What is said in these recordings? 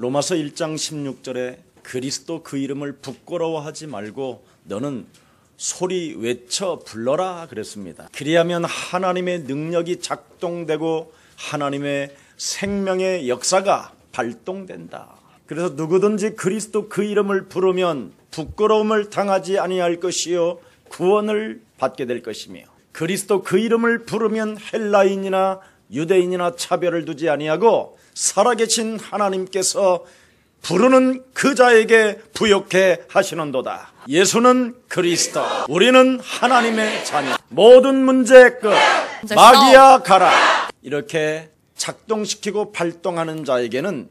로마서 1장 16절에 그리스도 그 이름을 부끄러워하지 말고 너는 소리 외쳐 불러라 그랬습니다. 그리하면 하나님의 능력이 작동되고 하나님의 생명의 역사가 발동된다. 그래서 누구든지 그리스도 그 이름을 부르면 부끄러움을 당하지 아니할 것이요 구원을 받게 될 것이며, 그리스도 그 이름을 부르면 헬라인이나 유대인이나 차별을 두지 아니하고 살아계신 하나님께서 부르는 그 자에게 부욕해 하시는도다. 예수는 그리스도, 우리는 하나님의 자녀, 모든 문제의 끝, 마귀야 가라. 이렇게 작동시키고 발동하는 자에게는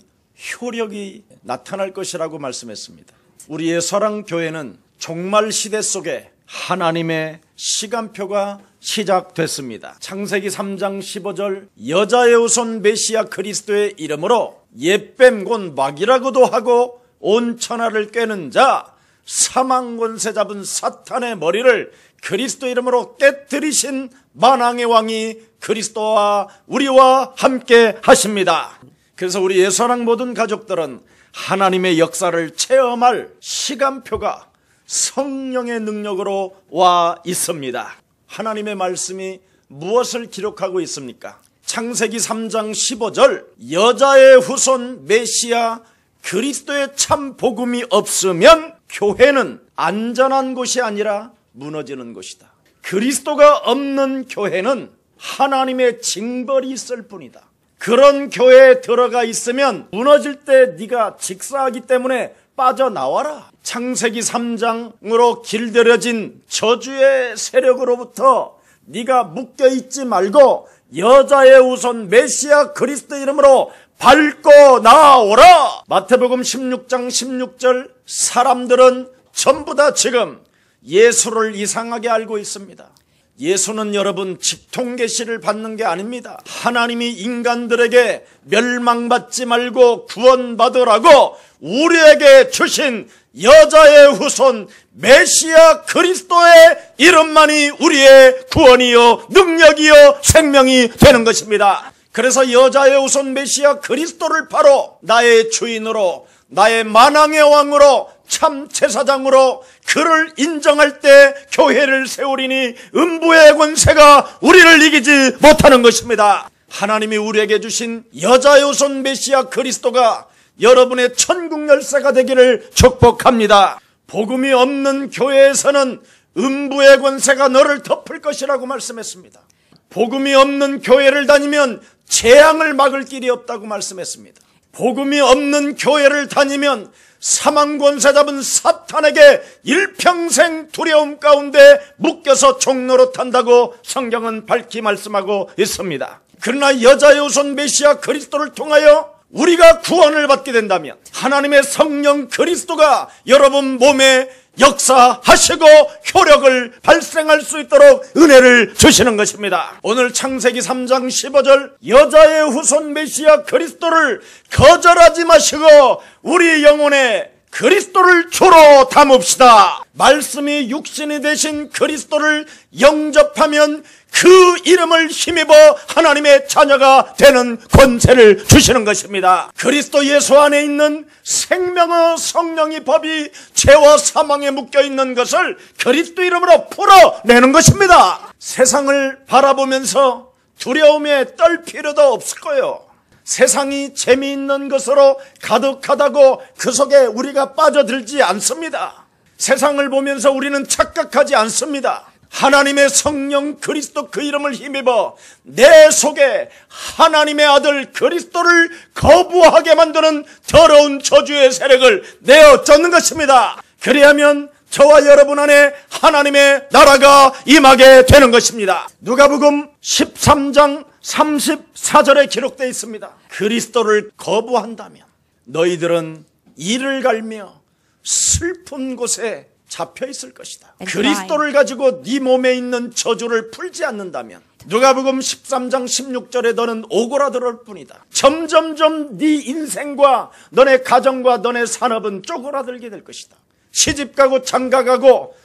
효력이 나타날 것이라고 말씀했습니다. 우리의 사랑교회는 종말 시대 속에 하나님의 시간표가 시작됐습니다. 창세기 3장 15절 여자의 후손 메시아 그리스도의 이름으로 옛뱀 곧 마귀라고도 하고 온 천하를 꿰는 자 사망 권세 잡은 사탄의 머리를 그리스도 이름으로 깨뜨리신 만왕의 왕이 그리스도와 우리와 함께 하십니다. 그래서 우리 예수사랑 모든 가족들은 하나님의 역사를 체험할 시간표가 성령의 능력으로 와 있습니다. 하나님의 말씀이 무엇을 기록하고 있습니까? 창세기 3장 15절 여자의 후손 메시아 그리스도의 참 복음이 없으면 교회는 안전한 곳이 아니라 무너지는 곳이다. 그리스도가 없는 교회는 하나님의 징벌이 있을 뿐이다. 그런 교회에 들어가 있으면 무너질 때 네가 직사하기 때문에 빠져나와라. 창세기 3장으로 길들여진 저주의 세력으로부터 네가 묶여있지 말고 여자의 우선 메시아 그리스도 이름으로 밟고 나오라. 마태복음 16장 16절 사람들은 전부 다 지금 예수를 이상하게 알고 있습니다. 예수는 여러분 직통계시를 받는 게 아닙니다. 하나님이 인간들에게 멸망받지 말고 구원받으라고 우리에게 주신 여자의 후손 메시아 그리스도의 이름만이 우리의 구원이요 능력이요 생명이 되는 것입니다. 그래서 여자의 후손 메시아 그리스도를 바로 나의 주인으로 나의 만왕의 왕으로 참 제사장으로 그를 인정할 때 교회를 세우리니 음부의 권세가 우리를 이기지 못하는 것입니다. 하나님이 우리에게 주신 여자의 후손 메시아 그리스도가 여러분의 천국 열쇠가 되기를 축복합니다. 복음이 없는 교회에서는 음부의 권세가 너를 덮을 것이라고 말씀했습니다. 복음이 없는 교회를 다니면 재앙을 막을 길이 없다고 말씀했습니다. 복음이 없는 교회를 다니면 사망 권세 잡은 사탄에게 일평생 두려움 가운데 묶여서 종로로 탄다고 성경은 밝히 말씀하고 있습니다. 그러나 여자의 후손 메시아 그리스도를 통하여 우리가 구원을 받게 된다면 하나님의 성령 그리스도가 여러분 몸에 역사하시고 효력을 발생할 수 있도록 은혜를 주시는 것입니다. 오늘 창세기 3장 15절 여자의 후손 메시아 그리스도를 거절하지 마시고 우리 영혼에 그리스도를 주로 담읍시다. 말씀이 육신이 되신 그리스도를 영접하면 그 이름을 힘입어 하나님의 자녀가 되는 권세를 주시는 것입니다. 그리스도 예수 안에 있는 생명의 성령의 법이 죄와 사망에 묶여있는 것을 그리스도 이름으로 풀어내는 것입니다. 세상을 바라보면서 두려움에 떨 필요도 없을 거예요. 세상이 재미있는 것으로 가득하다고 그 속에 우리가 빠져들지 않습니다. 세상을 보면서 우리는 착각하지 않습니다. 하나님의 성령 그리스도 그 이름을 힘입어 내 속에 하나님의 아들 그리스도를 거부하게 만드는 더러운 저주의 세력을 내어 쫓는 것입니다. 그리하면 저와 여러분 안에 하나님의 나라가 임하게 되는 것입니다. 누가복음 13장 34절에 기록되어 있습니다. 그리스도를 거부한다면 너희들은 이를 갈며 슬픈 곳에 잡혀 있을 것이다. 그리스도를 가지고 네 몸에 있는 저주를 풀지 않는다면 누가복음 13장 16절에 너는 오그라들 뿐이다. 점점점 네 인생과 너네 가정과 너네 산업은 쪼그라들게 될 것이다. 시집가고 장가가고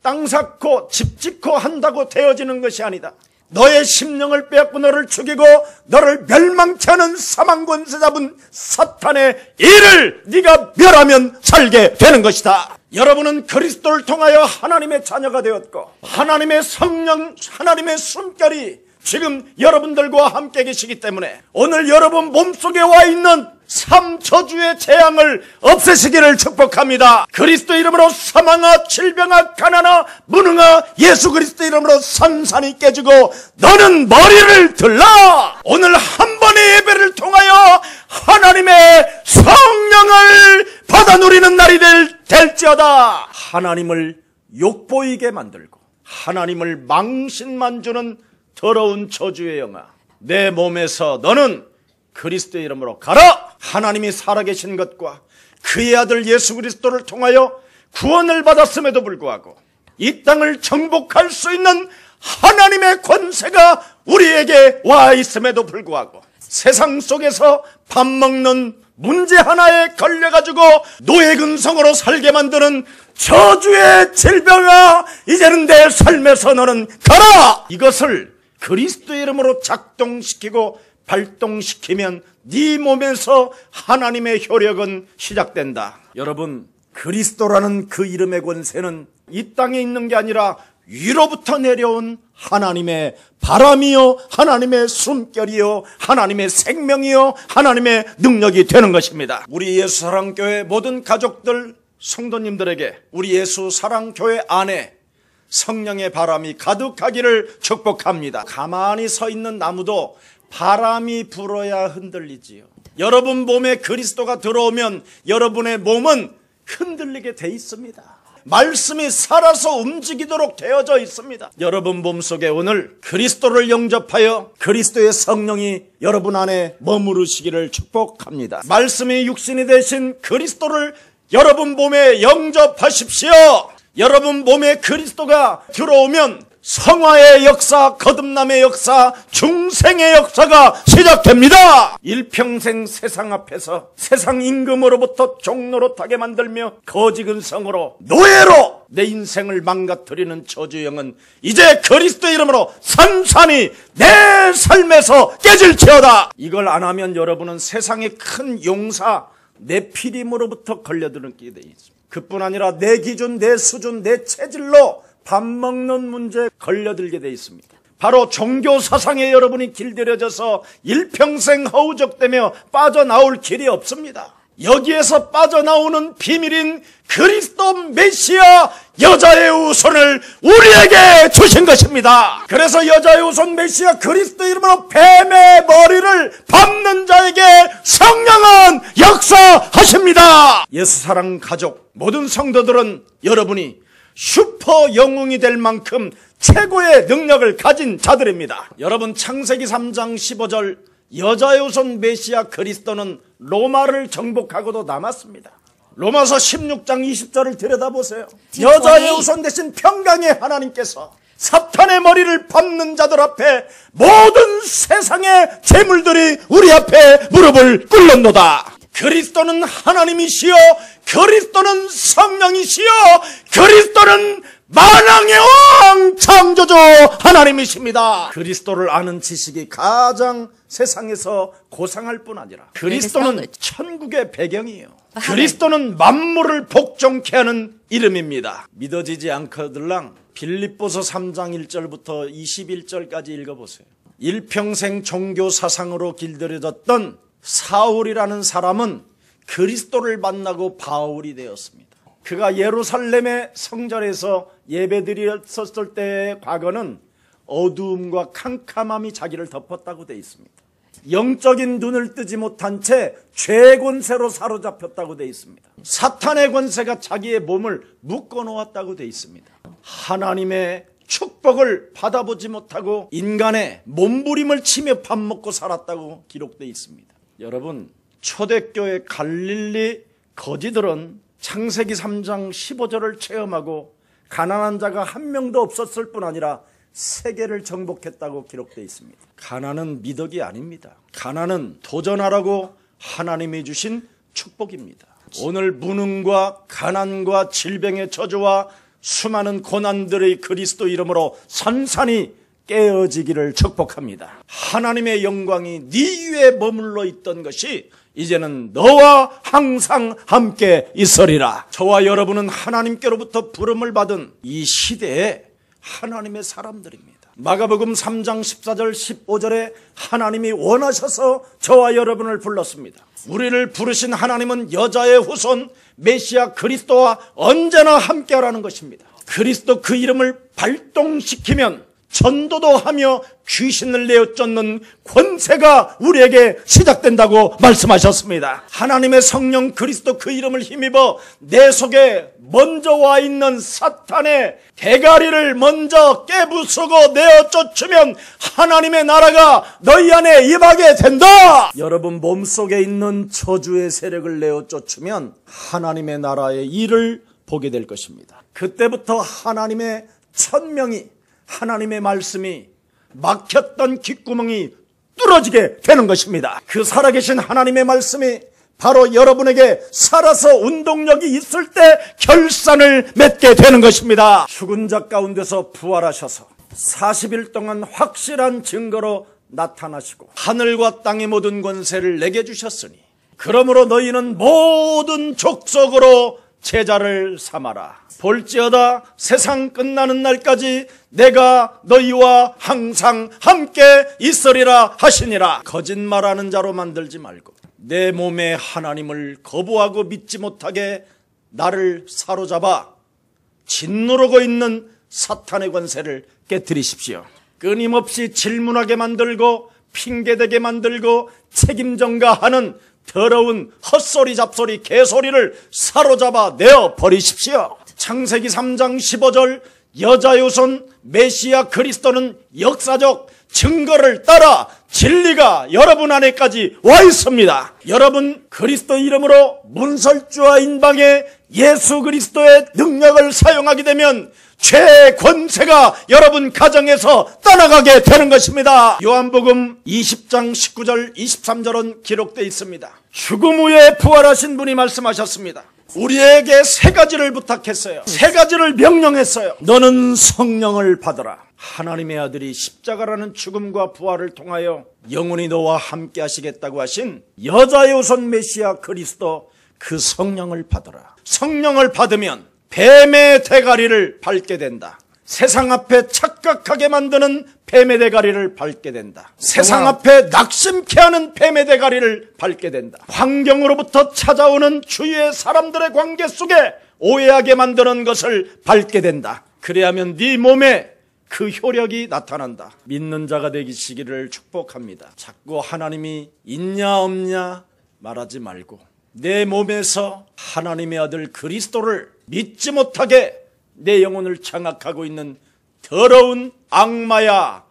땅 샀고 집 짓고 한다고 되어지는 것이 아니다. 너의 심령을 빼앗고 너를 죽이고 너를 멸망케 하는 사망권세 잡은 사탄의 일을 네가 멸하면 살게 되는 것이다. 여러분은 그리스도를 통하여 하나님의 자녀가 되었고 하나님의 성령, 하나님의 숨결이 지금 여러분들과 함께 계시기 때문에 오늘 여러분 몸속에 와 있는 삼저주의 재앙을 없애시기를 축복합니다. 그리스도 이름으로 사망아, 질병아, 가난아, 무능아, 예수 그리스도 이름으로 산산이 깨지고 너는 머리를 들라. 오늘 한 번의 예배를 통하여 하나님의 성령을 받아 누리는 날이 될지어다. 하나님을 욕보이게 만들고 하나님을 망신만 주는 더러운 저주의 영아, 내 몸에서 너는 그리스도의 이름으로 가라. 하나님이 살아계신 것과 그의 아들 예수 그리스도를 통하여 구원을 받았음에도 불구하고 이 땅을 정복할 수 있는 하나님의 권세가 우리에게 와 있음에도 불구하고 세상 속에서 밥 먹는 문제 하나에 걸려가지고 노예근성으로 살게 만드는 저주의 질병아, 이제는 내 삶에서 너는 가라. 이것을 그리스도의 이름으로 작동시키고 발동시키면 네 몸에서 하나님의 효력은 시작된다. 여러분, 그리스도라는 그 이름의 권세는 이 땅에 있는 게 아니라 위로부터 내려온 하나님의 바람이요, 하나님의 숨결이요, 하나님의 생명이요, 하나님의 능력이 되는 것입니다. 우리 예수사랑교회 모든 가족들, 성도님들에게 우리 예수사랑교회 안에 성령의 바람이 가득하기를 축복합니다. 가만히 서 있는 나무도 바람이 불어야 흔들리지요. 여러분 몸에 그리스도가 들어오면 여러분의 몸은 흔들리게 돼 있습니다. 말씀이 살아서 움직이도록 되어져 있습니다. 여러분 몸속에 오늘 그리스도를 영접하여 그리스도의 성령이 여러분 안에 머무르시기를 축복합니다. 말씀이 육신이 되신 그리스도를 여러분 몸에 영접하십시오. 여러분 몸에 그리스도가 들어오면 성화의 역사, 거듭남의 역사, 중생의 역사가 시작됩니다. 일평생 세상 앞에서 세상 임금으로부터 종노릇하게 만들며 거지근성으로 노예로 내 인생을 망가뜨리는 저주영은 이제 그리스도의 이름으로 산산이 내 삶에서 깨질지어다. 이걸 안 하면 여러분은 세상의 큰 용사 네피림으로부터 걸려들게 돼 있습니다. 그뿐 아니라 내 기준, 내 수준, 내 체질로 밥 먹는 문제에 걸려들게 돼 있습니다. 바로 종교 사상에 여러분이 길들여져서 일평생 허우적대며 빠져나올 길이 없습니다. 여기에서 빠져나오는 비밀인 그리스도 메시아 여자의 후손을 우리에게 주신 것입니다. 그래서 여자의 후손 메시아 그리스도 이름으로 뱀의 머리를 밟는 자에게 성령은 역사하십니다. 예수사랑 가족 모든 성도들은 여러분이 슈퍼 영웅이 될 만큼 최고의 능력을 가진 자들입니다. 여러분 창세기 3장 15절 여자의 후손 메시아 그리스도는 로마를 정복하고도 남았습니다. 로마서 16장 20절을 들여다보세요. 여자의 후손 대신 평강의 하나님께서 사탄의 머리를 밟는 자들 앞에 모든 세상의 재물들이 우리 앞에 무릎을 꿇는도다. 그리스도는 하나님이시여, 그리스도는 성령이시여, 그리스도는 만왕의 왕 창조주 하나님이십니다. 그리스도를 아는 지식이 가장 세상에서 고상할 뿐 아니라 그리스도는 천국의 배경이에요. 그리스도는 만물을 복종케 하는 이름입니다. 믿어지지 않거들랑 빌립보서 3장 1절부터 21절까지 읽어보세요. 일평생 종교 사상으로 길들여졌던 사울이라는 사람은 그리스도를 만나고 바울이 되었습니다. 그가 예루살렘의 성전에서 예배드렸었을 때의 과거는 어두움과 캄캄함이 자기를 덮었다고 되어 있습니다. 영적인 눈을 뜨지 못한 채 죄의 권세로 사로잡혔다고 되어 있습니다. 사탄의 권세가 자기의 몸을 묶어놓았다고 되어 있습니다. 하나님의 축복을 받아보지 못하고 인간의 몸부림을 치며 밥 먹고 살았다고 기록되어 있습니다. 여러분, 초대교회 갈릴리 거지들은 창세기 3장 15절을 체험하고 가난한 자가 한 명도 없었을 뿐 아니라 세계를 정복했다고 기록되어 있습니다. 가난은 미덕이 아닙니다. 가난은 도전하라고 하나님이 주신 축복입니다. 오늘 무능과 가난과 질병의 저주와 수많은 고난들의 그리스도 이름으로 산산이 깨어지기를 축복합니다. 하나님의 영광이 네 위에 머물러 있던 것이 이제는 너와 항상 함께 있으리라. 저와 여러분은 하나님께로부터 부름을 받은 이 시대에 하나님의 사람들입니다. 마가복음 3장 14절 15절에 하나님이 원하셔서 저와 여러분을 불렀습니다. 우리를 부르신 하나님은 여자의 후손 메시아 그리스도와 언제나 함께하라는 것입니다. 그리스도 그 이름을 발동시키면 전도도 하며 귀신을 내어 쫓는 권세가 우리에게 시작된다고 말씀하셨습니다. 하나님의 성령 그리스도 그 이름을 힘입어 내 속에 먼저 와 있는 사탄의 대가리를 먼저 깨부수고 내어 쫓으면 하나님의 나라가 너희 안에 임하게 된다. 여러분 몸속에 있는 저주의 세력을 내어 쫓으면 하나님의 나라의 일을 보게 될 것입니다. 그때부터 하나님의 천명이, 하나님의 말씀이 막혔던 귓구멍이 뚫어지게 되는 것입니다. 그 살아계신 하나님의 말씀이 바로 여러분에게 살아서 운동력이 있을 때 결산을 맺게 되는 것입니다. 죽은 자 가운데서 부활하셔서 40일 동안 확실한 증거로 나타나시고 하늘과 땅의 모든 권세를 내게 주셨으니 그러므로 너희는 모든 족속으로 제자를 삼아라. 볼지어다 세상 끝나는 날까지 내가 너희와 항상 함께 있으리라 하시니라. 거짓말하는 자로 만들지 말고 내 몸에 하나님을 거부하고 믿지 못하게 나를 사로잡아 짓누르고 있는 사탄의 권세를 깨뜨리십시오. 끊임없이 질문하게 만들고 핑계대게 만들고 책임 전가하는 더러운 헛소리 잡소리 개소리를 사로잡아 내어 버리십시오. 창세기 3장 15절 여자의 후손 메시아 그리스도는 역사적 증거를 따라 진리가 여러분 안에까지 와 있습니다. 여러분 그리스도 이름으로 문설주와 인방에 예수 그리스도의 능력을 사용하게 되면 죄의 권세가 여러분 가정에서 떠나가게 되는 것입니다. 요한복음 20장 19절 23절은 기록되어 있습니다. 죽음 후에 부활하신 분이 말씀하셨습니다. 우리에게 세 가지를 부탁했어요. 세 가지를 명령했어요. 너는 성령을 받아라. 하나님의 아들이 십자가라는 죽음과 부활을 통하여 영원히 너와 함께 하시겠다고 하신 여자의 후손 메시아 그리스도 그 성령을 받아라. 성령을 받으면 뱀의 대가리를 밟게 된다. 세상 앞에 착각하게 만드는 뱀의 대가리를 밟게 된다. 세상 앞에 낙심케 하는 뱀의 대가리를 밟게 된다. 환경으로부터 찾아오는 주위의 사람들의 관계 속에 오해하게 만드는 것을 밟게 된다. 그래야면 네 몸에 그 효력이 나타난다. 믿는 자가 되시기를 축복합니다. 자꾸 하나님이 있냐 없냐 말하지 말고 내 몸에서 하나님의 아들 그리스도를 믿지 못하게 내 영혼을 장악하고 있는 더러운 악마야,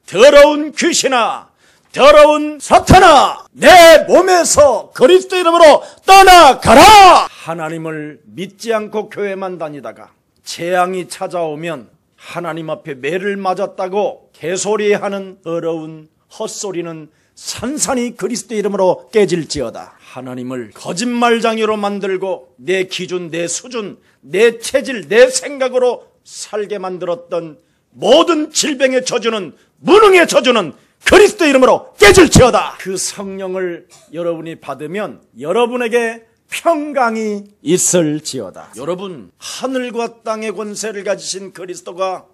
더러운 귀신아, 더러운 사탄아, 내 몸에서 그리스도 이름으로 떠나가라. 하나님을 믿지 않고 교회만 다니다가 재앙이 찾아오면 하나님 앞에 매를 맞았다고 개소리하는 더러운 헛소리는 산산이 그리스도 이름으로 깨질지어다. 하나님을 거짓말장애로 만들고 내 기준, 내 수준, 내 체질, 내 생각으로 살게 만들었던 모든 질병의 저주는, 무능의 저주는 그리스도 이름으로 깨질지어다. 그 성령을 여러분이 받으면 여러분에게 평강이 있을지어다. 여러분, 하늘과 땅의 권세를 가지신 그리스도가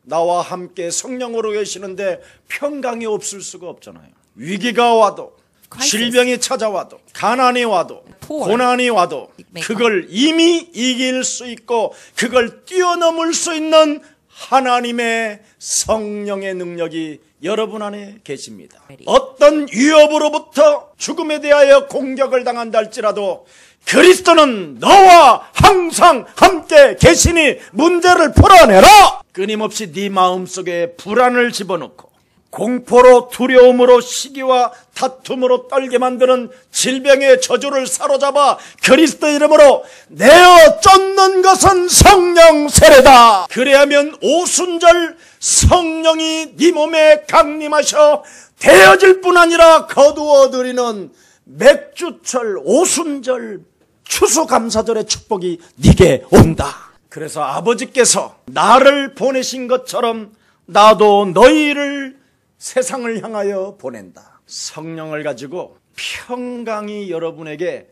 나와 함께 성령으로 계시는데 평강이 없을 수가 없잖아요. 위기가 와도, 질병이 찾아와도, 가난이 와도, 고난이 와도 그걸 이미 이길 수 있고 그걸 뛰어넘을 수 있는 하나님의 성령의 능력이 여러분 안에 계십니다. 어떤 위협으로부터 죽음에 대하여 공격을 당한다 할지라도 그리스도는 너와 항상 함께 계시니 문제를 풀어내라. 끊임없이 네 마음속에 불안을 집어넣고 공포로 두려움으로 시기와 다툼으로 떨게 만드는 질병의 저주를 사로잡아 그리스도 이름으로 내어 쫓는 것은 성령 세례다. 그래야면 오순절 성령이 네 몸에 강림하셔 되어질 뿐 아니라 거두어드리는 맥주철, 오순절, 추수감사절의 축복이 네게 온다. 그래서 아버지께서 나를 보내신 것처럼 나도 너희를 세상을 향하여 보낸다. 성령을 가지고 평강이 여러분에게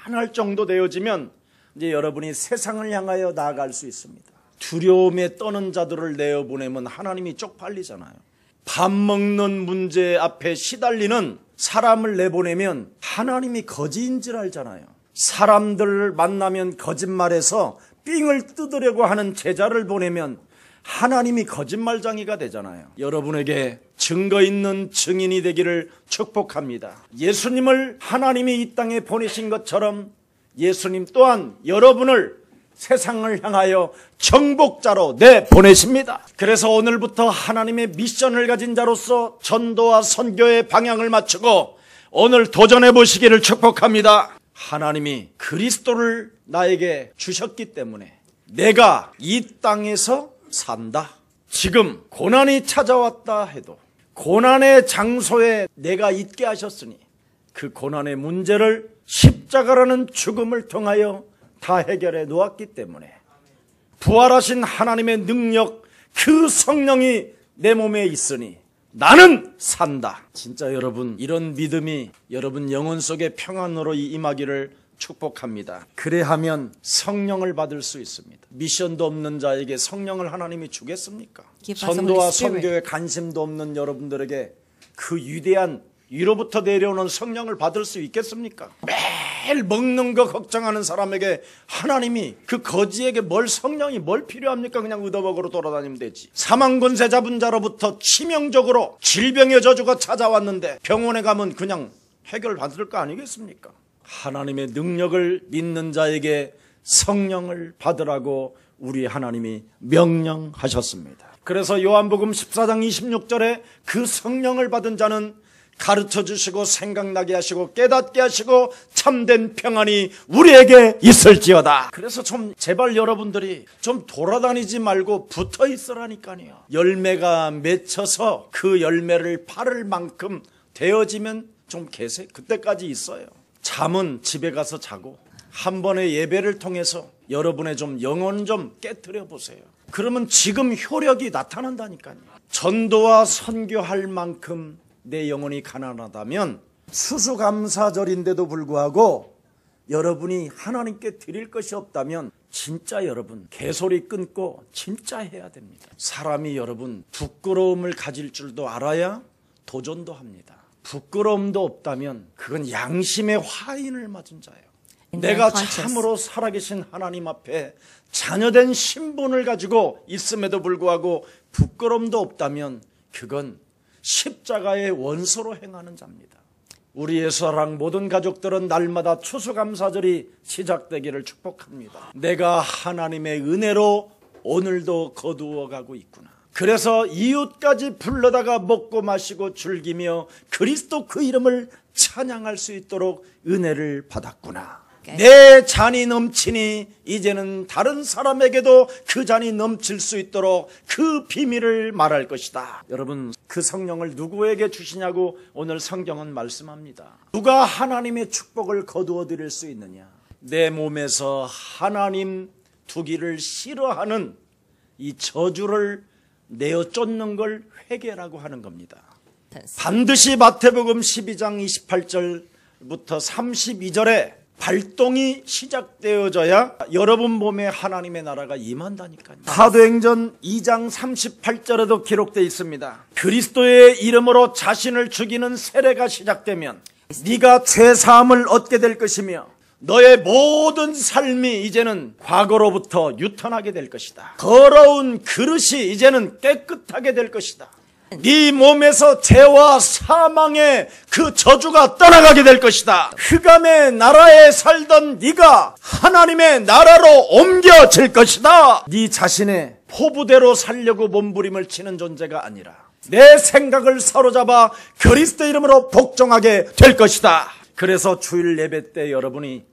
편안할 정도 되어지면 이제 여러분이 세상을 향하여 나아갈 수 있습니다. 두려움에 떠는 자들을 내어보내면 하나님이 쪽팔리잖아요. 밥 먹는 문제 앞에 시달리는 사람을 내보내면 하나님이 거지인 줄 알잖아요. 사람들을 만나면 거짓말해서 삥을 뜯으려고 하는 제자를 보내면 하나님이 거짓말장이가 되잖아요. 여러분에게 증거 있는 증인이 되기를 축복합니다. 예수님을 하나님이 이 땅에 보내신 것처럼 예수님 또한 여러분을 세상을 향하여 정복자로 내보내십니다. 그래서 오늘부터 하나님의 미션을 가진 자로서 전도와 선교의 방향을 맞추고 오늘 도전해 보시기를 축복합니다. 하나님이 그리스도를 나에게 주셨기 때문에 내가 이 땅에서 산다. 지금 고난이 찾아왔다 해도 고난의 장소에 내가 있게 하셨으니 그 고난의 문제를 십자가라는 죽음을 통하여 다 해결해 놓았기 때문에 부활하신 하나님의 능력, 그 성령이 내 몸에 있으니 나는 산다. 진짜 여러분, 이런 믿음이 여러분 영혼 속의 평안으로 임하기를 축복합니다. 그래하면 성령을 받을 수 있습니다. 미션도 없는 자에게 성령을 하나님이 주겠습니까? 전도와 선교에 관심도 없는 여러분들에게 그 위대한 위로부터 내려오는 성령을 받을 수 있겠습니까? 매일 먹는 거 걱정하는 사람에게 하나님이 그 거지에게 성령이 뭘 필요합니까? 그냥 의도먹으로 돌아다니면 되지. 사망권세 잡은 자로부터 치명적으로 질병의 저주가 찾아왔는데 병원에 가면 그냥 해결받을 거 아니겠습니까? 하나님의 능력을 믿는 자에게 성령을 받으라고 우리 하나님이 명령하셨습니다. 그래서 요한복음 14장 26절에 그 성령을 받은 자는 가르쳐 주시고 생각나게 하시고 깨닫게 하시고 참된 평안이 우리에게 있을지어다. 그래서 좀 제발 여러분들이 좀 돌아다니지 말고 붙어 있으라니까요. 열매가 맺혀서 그 열매를 팔을 만큼 되어지면 좀 계세요. 그때까지 있어요. 잠은 집에 가서 자고 한 번의 예배를 통해서 여러분의 좀 영혼 좀 깨트려 보세요. 그러면 지금 효력이 나타난다니까요. 전도와 선교할 만큼 내 영혼이 가난하다면 추수감사절인데도 불구하고 여러분이 하나님께 드릴 것이 없다면 진짜 여러분 개소리 끊고 진짜 해야 됩니다. 사람이 여러분 부끄러움을 가질 줄도 알아야 도전도 합니다. 부끄러움도 없다면 그건 양심의 화인을 맞은 자예요. 내가 참으로 살아계신 하나님 앞에 자녀된 신분을 가지고 있음에도 불구하고 부끄러움도 없다면 그건 십자가의 원소로 행하는 자입니다. 우리의 사랑 모든 가족들은 날마다 추수감사절이 시작되기를 축복합니다. 내가 하나님의 은혜로 오늘도 거두어가고 있구나. 그래서 이웃까지 불러다가 먹고 마시고 즐기며 그리스도 그 이름을 찬양할 수 있도록 은혜를 받았구나. 내 잔이 넘치니 이제는 다른 사람에게도 그 잔이 넘칠 수 있도록 그 비밀을 말할 것이다. 여러분, 그 성령을 누구에게 주시냐고 오늘 성경은 말씀합니다. 누가 하나님의 축복을 거두어 드릴 수 있느냐? 내 몸에서 하나님 두기를 싫어하는 이 저주를 내어 쫓는 걸 회개라고 하는 겁니다. 반드시 마태복음 12장 28절부터 32절에 발동이 시작되어져야 여러분 몸에 하나님의 나라가 임한다니까요. 사도행전 2장 38절에도 기록되어 있습니다. 그리스도의 이름으로 자신을 죽이는 세례가 시작되면 네가 죄사함을 얻게 될 것이며 너의 모든 삶이 이제는 과거로부터 유턴하게 될 것이다. 더러운 그릇이 이제는 깨끗하게 될 것이다. 네 몸에서 죄와 사망의 그 저주가 떠나가게 될 것이다. 흑암의 나라에 살던 네가 하나님의 나라로 옮겨질 것이다. 네 자신의 포부대로 살려고 몸부림을 치는 존재가 아니라 내 생각을 사로잡아 그리스도 이름으로 복종하게 될 것이다. 그래서 주일 예배 때 여러분이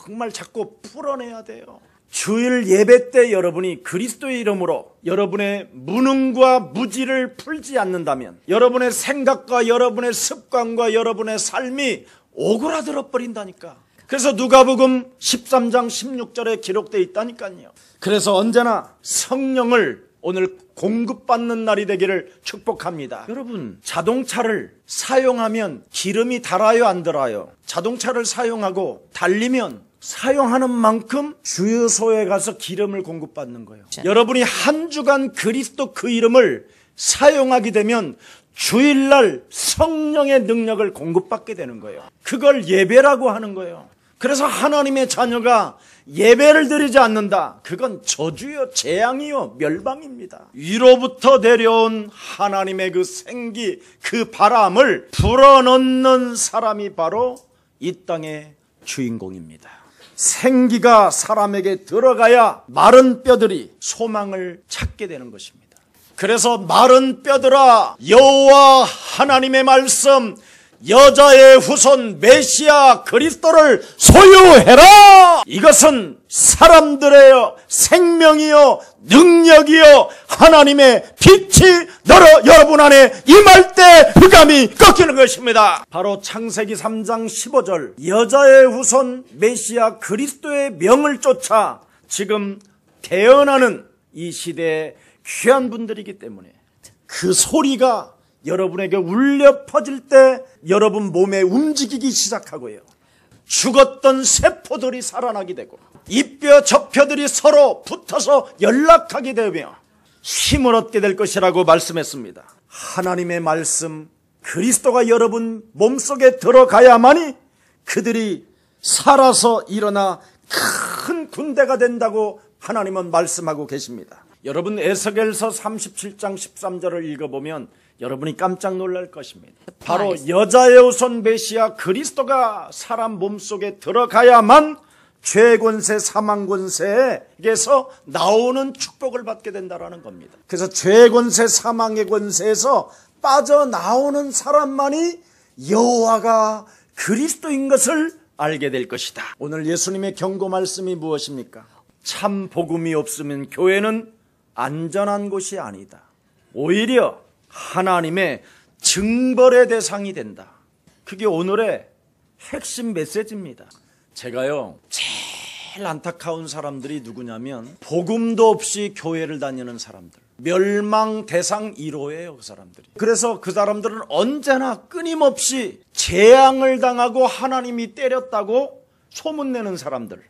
정말 자꾸 풀어내야 돼요. 주일 예배 때 여러분이 그리스도의 이름으로 여러분의 무능과 무지를 풀지 않는다면 여러분의 생각과 여러분의 습관과 여러분의 삶이 오그라들어 버린다니까. 그래서 누가복음 13장 16절에 기록되어 있다니까요. 그래서 언제나 성령을 오늘 공급받는 날이 되기를 축복합니다. 여러분, 자동차를 사용하면 기름이 달아요, 안 달아요? 자동차를 사용하고 달리면 사용하는 만큼 주유소에 가서 기름을 공급받는 거예요. 여러분이 한 주간 그리스도 그 이름을 사용하게 되면 주일날 성령의 능력을 공급받게 되는 거예요. 그걸 예배라고 하는 거예요. 그래서 하나님의 자녀가 예배를 드리지 않는다. 그건 저주요, 재앙이요, 멸망입니다. 위로부터 내려온 하나님의 그 생기, 그 바람을 불어넣는 사람이 바로 이 땅의 주인공입니다. 생기가 사람에게 들어가야 마른 뼈들이 소망을 찾게 되는 것입니다. 그래서 마른 뼈들아, 여호와 하나님의 말씀, 여자의 후손 메시아 그리스도를 소유해라. 이것은 사람들의 생명이요, 능력이요, 하나님의 빛이 여러분 안에 임할 때 흑암이 꺾이는 것입니다. 바로 창세기 3장 15절, 여자의 후손 메시아 그리스도의 명을 쫓아 지금 태어나는 이 시대의 귀한 분들이기 때문에 그 소리가 여러분에게 울려 퍼질 때 여러분 몸에 움직이기 시작하고요. 죽었던 세포들이 살아나게 되고 이뼈 저뼈들이 서로 붙어서 연락하게 되며 힘을 얻게 될 것이라고 말씀했습니다. 하나님의 말씀, 그리스도가 여러분 몸속에 들어가야만이 그들이 살아서 일어나 큰 군대가 된다고 하나님은 말씀하고 계십니다. 여러분 에스겔서 37장 13절을 읽어보면 여러분이 깜짝 놀랄 것입니다. 바로 여자의 후손 메시아 그리스도가 사람 몸속에 들어가야만 죄권세 사망권세에게서 나오는 축복을 받게 된다는 겁니다. 그래서 죄권세 사망의 권세에서 빠져나오는 사람만이 여호와가 그리스도인 것을 알게 될 것이다. 오늘 예수님의 경고 말씀이 무엇입니까? 참 복음이 없으면 교회는 안전한 곳이 아니다. 오히려 하나님의 징벌의 대상이 된다. 그게 오늘의 핵심 메시지입니다. 제가요, 제일 안타까운 사람들이 누구냐면 복음도 없이 교회를 다니는 사람들, 멸망 대상 1호예요. 그 사람들이. 그래서 그 사람들은 언제나 끊임없이 재앙을 당하고 하나님이 때렸다고 소문내는 사람들.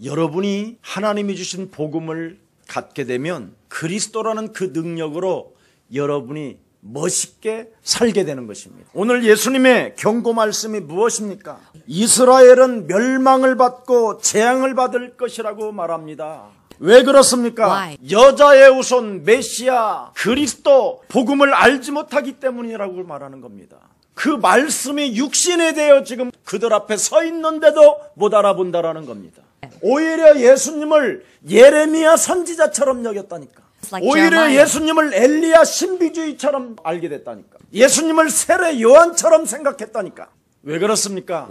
여러분이 하나님이 주신 복음을 갖게 되면 그리스도라는 그 능력으로 여러분이 멋있게 살게 되는 것입니다. 오늘 예수님의 경고 말씀이 무엇입니까? 이스라엘은 멸망을 받고 재앙을 받을 것이라고 말합니다. 왜 그렇습니까? Why? 여자의 후손 메시아 그리스도 복음을 알지 못하기 때문이라고 말하는 겁니다. 그 말씀이 육신에 대해 지금 그들 앞에 서 있는데도 못 알아본다라는 겁니다. 오히려 예수님을 예레미야 선지자처럼 여겼다니까. 오히려 예수님을 엘리야 신비주의처럼 알게 됐다니까. 예수님을 세례 요한처럼 생각했다니까. 왜 그렇습니까?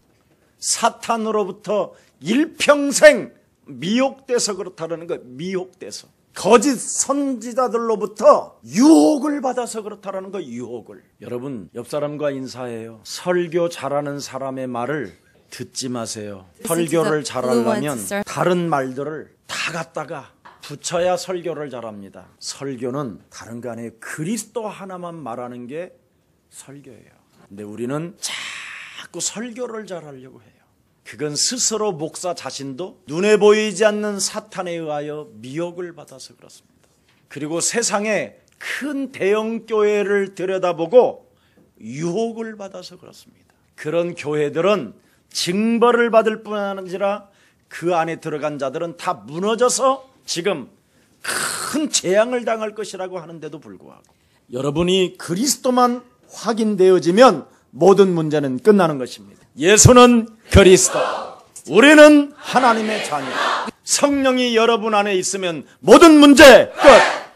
사탄으로부터 일평생 미혹돼서 그렇다는 거예요. 미혹돼서. 거짓 선지자들로부터 유혹을 받아서 그렇다는 거예요. 유혹을. 여러분, 옆 사람과 인사해요. 설교 잘하는 사람의 말을 듣지 마세요. 설교를 잘하려면 다른 말들을 다 갖다가 붙여야 설교를 잘합니다. 설교는 다른 거 아니에요. 그리스도 하나만 말하는 게 설교예요. 근데 우리는 자꾸 설교를 잘하려고 해요. 그건 스스로 목사 자신도 눈에 보이지 않는 사탄에 의하여 미혹을 받아서 그렇습니다. 그리고 세상에 큰 대형 교회를 들여다보고 유혹을 받아서 그렇습니다. 그런 교회들은 징벌을 받을 뿐 아니라 그 안에 들어간 자들은 다 무너져서 지금 큰 재앙을 당할 것이라고 하는데도 불구하고 여러분이 그리스도만 확인되어지면 모든 문제는 끝나는 것입니다. 예수는 그리스도, 우리는 하나님의 자녀. 성령이 여러분 안에 있으면 모든 문제 끝.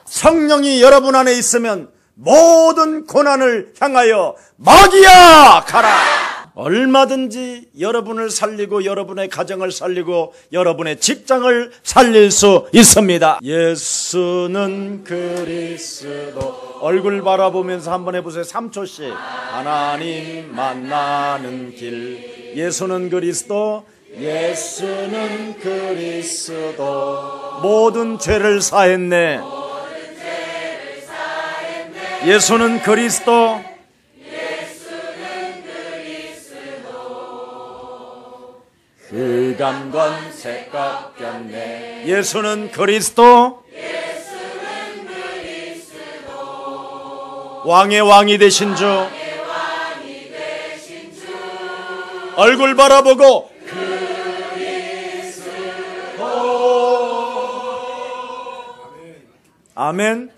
성령이 여러분 안에 있으면 모든 고난을 향하여 마귀야 가라. 얼마든지 여러분을 살리고 여러분의 가정을 살리고 여러분의 직장을 살릴 수 있습니다. 예수는 그리스도. 얼굴 바라보면서 한번 해보세요. 3초씩. 하나님 만나는 길. 예수는 그리스도. 예수는 그리스도. 모든 죄를 사했네. 예수는 그리스도. 흑암 권세 꺾였네. 예수는 그리스도. 왕의 왕이 되신 주. 얼굴 바라보고 그리스도. 아멘.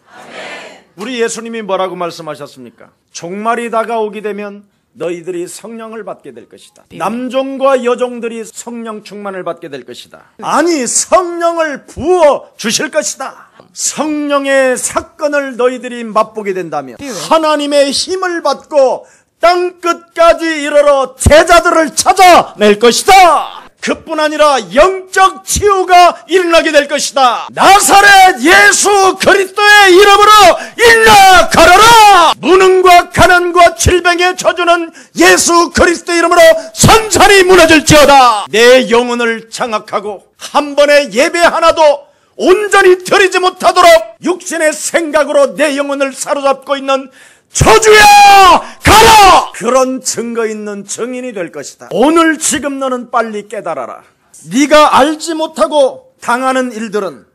우리 예수님이 뭐라고 말씀하셨습니까? 종말이 다가오게 되면 너희들이 성령을 받게 될 것이다. 남종과 여종들이 성령 충만을 받게 될 것이다. 아니, 성령을 부어 주실 것이다. 성령의 사건을 너희들이 맛보게 된다면 하나님의 힘을 받고 땅끝까지 이르러 제자들을 찾아낼 것이다. 그뿐 아니라 영적 치유가 일어나게 될 것이다. 나사렛 예수 그리스도의 이름으로 일어나 가라라. 무능과 가난과 질병의 저주는 예수 그리스도의 이름으로 선산이 무너질지어다. 내 영혼을 장악하고 한 번의 예배 하나도 온전히 드리지 못하도록 육신의 생각으로 내 영혼을 사로잡고 있는 저주야 가라. 그런 증거 있는 증인이 될 것이다. 오늘 지금 너는 빨리 깨달아라. 네가 알지 못하고 당하는 일들은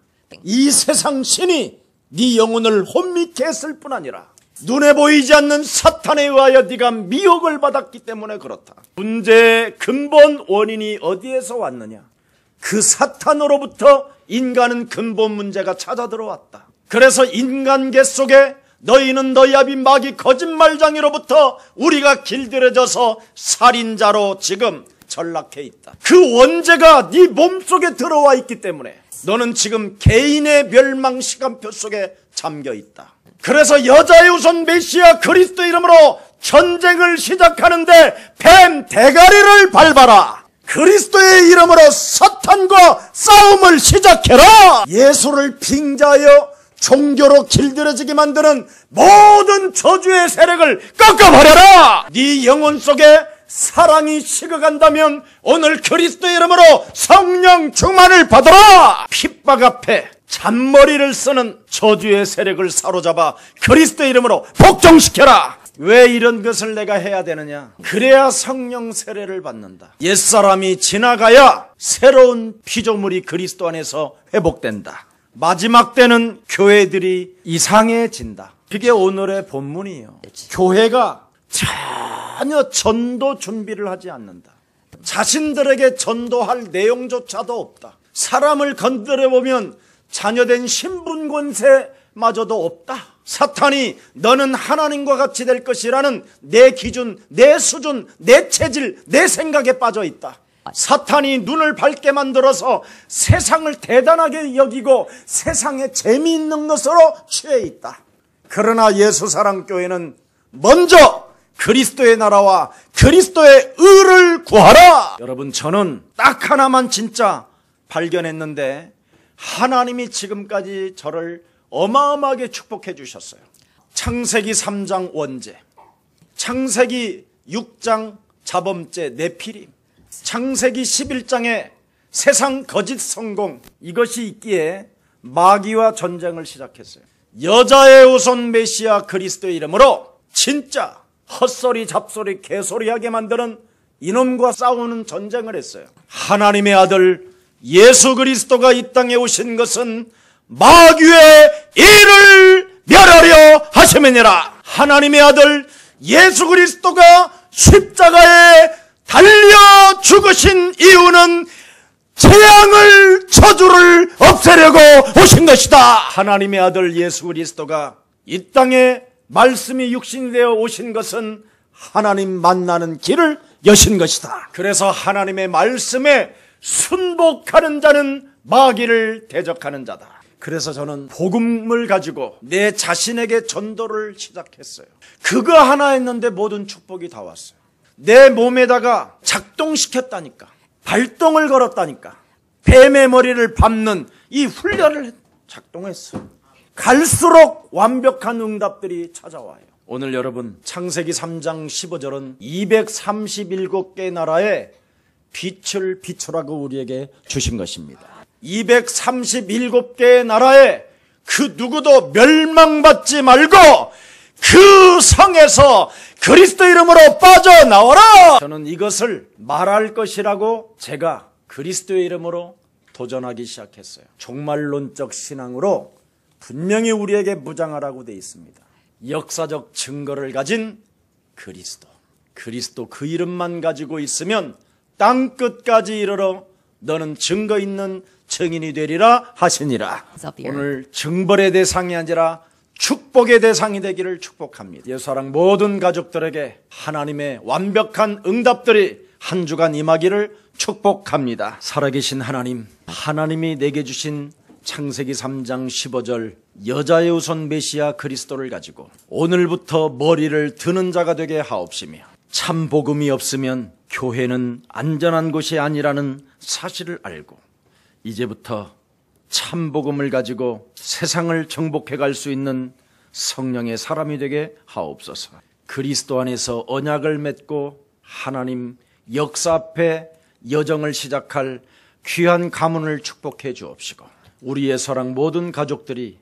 이 세상 신이 네 영혼을 혼미케 했을 뿐 아니라 눈에 보이지 않는 사탄에 의하여 네가 미혹을 받았기 때문에 그렇다. 문제의 근본 원인이 어디에서 왔느냐? 그 사탄으로부터 인간은 근본 문제가 찾아 들어왔다. 그래서 인간계 속에 너희는 너희 아비 마귀 거짓말장이로부터 우리가 길들여져서 살인자로 지금 전락해 있다. 그 원죄가 네 몸속에 들어와 있기 때문에 너는 지금 개인의 멸망 시간표 속에 잠겨 있다. 그래서 여자의 우선 메시아 그리스도 이름으로 전쟁을 시작하는데 뱀 대가리를 밟아라. 그리스도의 이름으로 사탄과 싸움을 시작해라. 예수를 빙자하여 종교로 길들여지게 만드는 모든 저주의 세력을 꺾어버려라. 네 영혼 속에 사랑이 식어간다면 오늘 그리스도의 이름으로 성령 충만을 받아라. 핍박 앞에 잔머리를 쓰는 저주의 세력을 사로잡아 그리스도의 이름으로 복종시켜라. 왜 이런 것을 내가 해야 되느냐? 그래야 성령 세례를 받는다. 옛사람이 지나가야 새로운 피조물이 그리스도 안에서 회복된다. 마지막 때는 교회들이 이상해진다. 그게 오늘의 본문이에요. 교회가 전혀 전도 준비를 하지 않는다. 자신들에게 전도할 내용조차도 없다. 사람을 건드려보면 자녀된 신분 권세마저도 없다. 사탄이 너는 하나님과 같이 될 것이라는 내 기준, 내 수준, 내 체질, 내 생각에 빠져 있다. 사탄이 눈을 밝게 만들어서 세상을 대단하게 여기고 세상에 재미있는 것으로 취해 있다. 그러나 예수사랑교회는 먼저 그리스도의 나라와 그리스도의 의를 구하라. 여러분, 저는 딱 하나만 진짜 발견했는데 하나님이 지금까지 저를 어마어마하게 축복해 주셨어요. 창세기 3장 원죄, 창세기 6장 자범죄 네피림, 창세기 11장에 세상 거짓 성공, 이것이 있기에 마귀와 전쟁을 시작했어요. 여자의 우선 메시아 그리스도의 이름으로 진짜 헛소리 잡소리 개소리하게 만드는 이놈과 싸우는 전쟁을 했어요. 하나님의 아들 예수 그리스도가 이 땅에 오신 것은 마귀의 일을 멸하려 하심이니라. 하나님의 아들 예수 그리스도가 십자가에 달려 죽으신 이유는 재앙을 저주를 없애려고 오신 것이다. 하나님의 아들 예수 그리스도가 이 땅에 말씀이 육신이 되어 오신 것은 하나님 만나는 길을 여신 것이다. 그래서 하나님의 말씀에 순복하는 자는 마귀를 대적하는 자다. 그래서 저는 복음을 가지고 내 자신에게 전도를 시작했어요. 그거 하나 했는데 모든 축복이 다 왔어요. 내 몸에다가 작동시켰다니까. 발동을 걸었다니까. 뱀의 머리를 밟는 이 훈련을 작동했어. 갈수록 완벽한 응답들이 찾아와요. 오늘 여러분, 창세기 3장 15절은 237개 나라에 빛을 비추라고 우리에게 주신 것입니다. 237개의 나라에 그 누구도 멸망받지 말고 그 성에서 그리스도 이름으로 빠져나와라. 저는 이것을 말할 것이라고 제가 그리스도의 이름으로 도전하기 시작했어요. 종말론적 신앙으로 분명히 우리에게 무장하라고 되어 있습니다. 역사적 증거를 가진 그리스도 그 이름만 가지고 있으면 땅 끝까지 이르러 너는 증거 있는 증인이 되리라 하시니라. 오늘 증벌의 대상이 아니라 축복의 대상이 되기를 축복합니다. 예수사랑 모든 가족들에게 하나님의 완벽한 응답들이 한 주간 임하기를 축복합니다. 살아계신 하나님, 하나님이 내게 주신 창세기 3장 15절 여자의 우선 메시아 그리스도를 가지고 오늘부터 머리를 드는 자가 되게 하옵시며, 참 복음이 없으면 교회는 안전한 곳이 아니라는 사실을 알고 이제부터 참 복음을 가지고 세상을 정복해 갈 수 있는 성령의 사람이 되게 하옵소서. 그리스도 안에서 언약을 맺고 하나님 역사 앞에 여정을 시작할 귀한 가문을 축복해 주옵시고, 우리의 사랑 모든 가족들이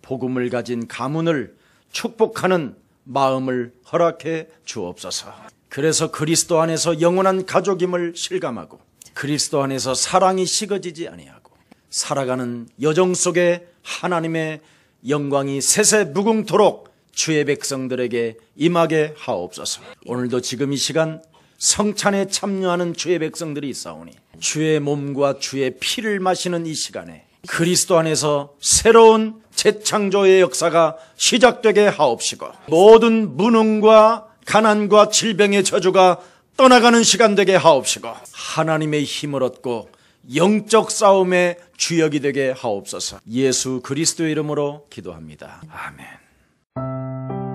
복음을 가진 가문을 축복하는 마음을 허락해 주옵소서. 그래서 그리스도 안에서 영원한 가족임을 실감하고 그리스도 안에서 사랑이 식어지지 아니하고 살아가는 여정 속에 하나님의 영광이 세세 무궁토록 주의 백성들에게 임하게 하옵소서. 오늘도 지금 이 시간 성찬에 참여하는 주의 백성들이 있사오니 주의 몸과 주의 피를 마시는 이 시간에 그리스도 안에서 새로운 재창조의 역사가 시작되게 하옵시고, 모든 무능과 가난과 질병의 저주가 떠나가는 시간 되게 하옵시고, 하나님의 힘을 얻고 영적 싸움의 주역이 되게 하옵소서. 예수 그리스도의 이름으로 기도합니다. 아멘.